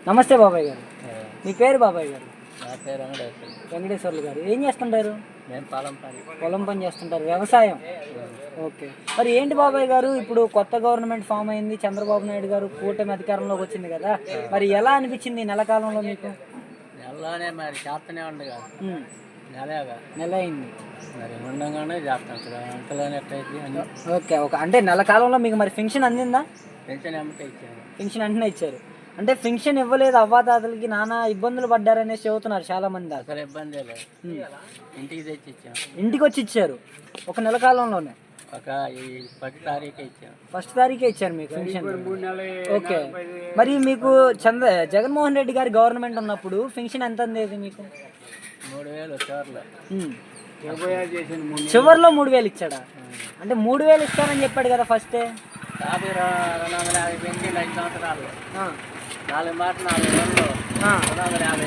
నమస్తే బాబాయ్ గారు. మీ పేరు బాబాయ్ గారు? నా పేరు వెంకటేశ్వర. వెంకటేశ్వర్లు గారు. ఏం చేస్తుంటారు? మేము పొలం పని చేస్తుంటారు, వ్యవసాయం. ఓకే. మరి ఏంటి బాబాయ్ గారు, ఇప్పుడు కొత్త గవర్నమెంట్ ఫామ్ అయింది, చంద్రబాబు నాయుడు గారు కూటమి అధికారంలోకి వచ్చింది కదా, మరి ఎలా అనిపించింది ఈ నెల కాలంలో మీకు? నెలలోనే మరి చేస్తూనే ఉంది కదా, నెలగా నెల అయింది మరి ఉండగానే చేస్తాం కదా, అంతలోనే ఎట్టయితే అని. ఓకే. అంటే నెల కాలంలో మీకు మరి పెన్షన్ అందిందా? పెన్షన్ అమ్మటే ఇచ్చాను. పెన్షన్ అంటనే ఇచ్చారు. అంటే పెన్షన్ ఇవ్వలేదు, అవ్వాతాతలకి నానా ఇబ్బందులు పడ్డారనేసి చెబుతున్నారు చాలా మంది. అసలు ఇబ్బంది లేదు, ఇంటికి తెచ్చి ఇచ్చాం. ఇంటికి వచ్చి ఇచ్చారు ఒక నెల కాలంలోనే? ఒక ఈ 10 తారీఖే ఇచ్చాం. 1 తారీఖే ఇచ్చారు మీకు పెన్షన్. ఓకే. మరి మీకు జగన్మోహన్ రెడ్డి గారి గవర్నమెంట్ ఉన్నప్పుడు పెన్షన్ ఎంత అందేది మీకు? 3000 చివర్లో. చివరిలో 3000 ఇచ్చాడా? అంటే 3000 ఇస్తానని చెప్పాడు కదా ఫస్టే. 250 పెంచింది 5 సంవత్సరాలు. 4 మాట 4 నెలలు 250.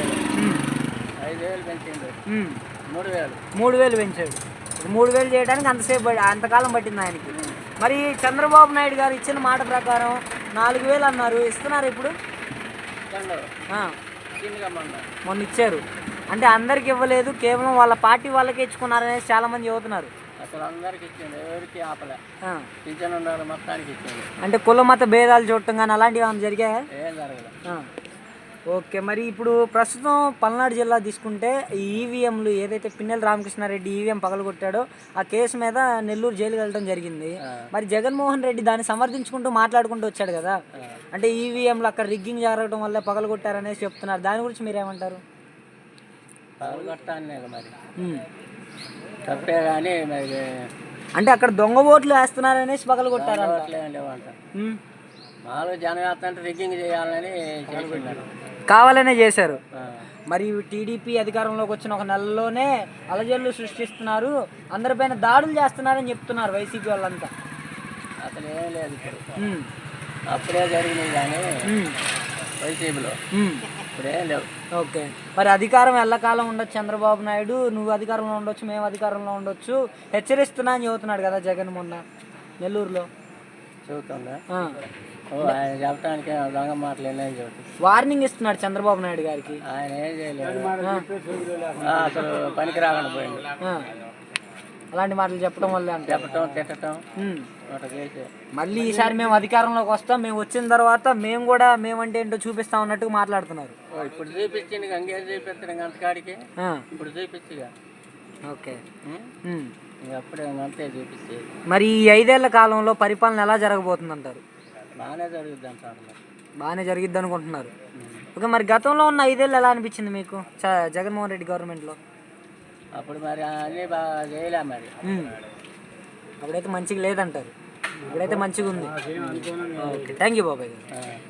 5000 పెంచిండు. 3000 పెంచాడు. 3000 చేయడానికి అంతకాలం పట్టింది ఆయనకి. మరి చంద్రబాబు నాయుడు గారు ఇచ్చిన మాట ప్రకారం 4000 అన్నారు, ఇస్తున్నారు ఇప్పుడు? మొన్న ఇచ్చారు. అంటే అందరికి ఇవ్వలేదు, కేవలం వాళ్ళ పార్టీ వాళ్ళకే ఇచ్చుకున్నారనేసి చాలా మంది చెబుతున్నారు. అసలు అందరికి ఇచ్చిండు, ఎవరికి ఆపలే. పింఛన్ ఉండాలి మొత్తానికి ఇచ్చిండు. అంటే కుల మత భేదాలు చూడటం కానీ అలాంటివి ఏమైనా జరిగాయా? ఏం జరగలేదు. ఓకే. మరి ఇప్పుడు ప్రస్తుతం పల్నాడు జిల్లా తీసుకుంటే ఈ ఈవీఎంలు ఏదైతే పిన్నెల రామకృష్ణారెడ్డి ఈవీఎం పగలగొట్టాడో ఆ కేసు మీద నెల్లూరు జైలుకి వెళ్ళడం జరిగింది. మరి జగన్మోహన్ రెడ్డి దాన్ని సమర్థించుకుంటూ మాట్లాడుకుంటూ వచ్చాడు కదా, అంటే ఈవీఎంలు అక్కడ రిగ్గింగ్ జరగడం వల్ల పగలగొట్టారనేసి చెప్తున్నారు. దాని గురించి మీరేమంటారు? పగలగొట్టాను మరి తప్పే కానీ మరి అంటే అక్కడ దొంగ ఓట్లు వేస్తున్నారనేసి పగలగొట్టారు. మాలో జనం వేస్తుంటే రిగ్గింగ్ చేయాలని కావాలనే చేశారు. మరి టీడీపీ అధికారంలోకి వచ్చిన ఒక నెలలోనే అలజడులు సృష్టిస్తున్నారు, అందరిపైన దాడులు చేస్తున్నారని చెప్తున్నారు వైసీపీ వాళ్ళంతా. అసలు ఏం లేదు, అప్పుడే జరిగినాయి కానీ వైసీపీలో ఇప్పుడేం లేవు. ఓకే. మరి అధికారం ఎల్లకాలం ఉండొచ్చు చంద్రబాబు నాయుడు, నువ్వు అధికారంలో ఉండొచ్చు, మేము అధికారంలో ఉండొచ్చు, హెచ్చరిస్తున్నా అని చెబుతున్నాడు కదా జగన్ మొన్న నెల్లూరులో. చెబుతుందా? ఆయన చెప్పడానికి దొంగ మాటలు ఏం చెబుతుంది. వార్నింగ్ ఇస్తున్నాడు చంద్రబాబు నాయుడు గారికి. ఆయన ఏం చేయలేదు, అసలు పనికి రాకుండా పోయింది. అలాంటి మాటలు చెప్పడం వల్ల చెప్పటం తిట్టడం. మళ్ళీ ఈసారి మేము అధికారంలోకి వస్తాం, మేము వచ్చిన తర్వాత మేము కూడా మేమంటే ఏంటో చూపిస్తాం అన్నట్టుగా మాట్లాడుతున్నారు. ఇప్పుడు చూపించింది, ఇంకేం చూపిస్తాడు అంతకాడికి, ఇప్పుడు చూపించిగా. ఓకే. అప్పుడే అంతే చూపించేది. మరి ఈ 5 ఏళ్ల కాలంలో పరిపాలన ఎలా జరగబోతుంది అంటారు? బాగానే జరుగుద్ది అంటారు. బాగానే జరిగిద్ది అనుకుంటున్నారు. ఓకే. మరి గతంలో ఉన్న 5 ఏళ్ళు ఎలా అనిపించింది మీకు జగన్మోహన్ రెడ్డి గవర్నమెంట్లో? అప్పుడు మరి అన్నీ బాగా చేయలే మరి. అప్పుడైతే మంచిగా లేదంటారు, ఇప్పుడైతే మంచిగా ఉంది. ఓకే. థ్యాంక్ యూ బాబాయ్ గారు.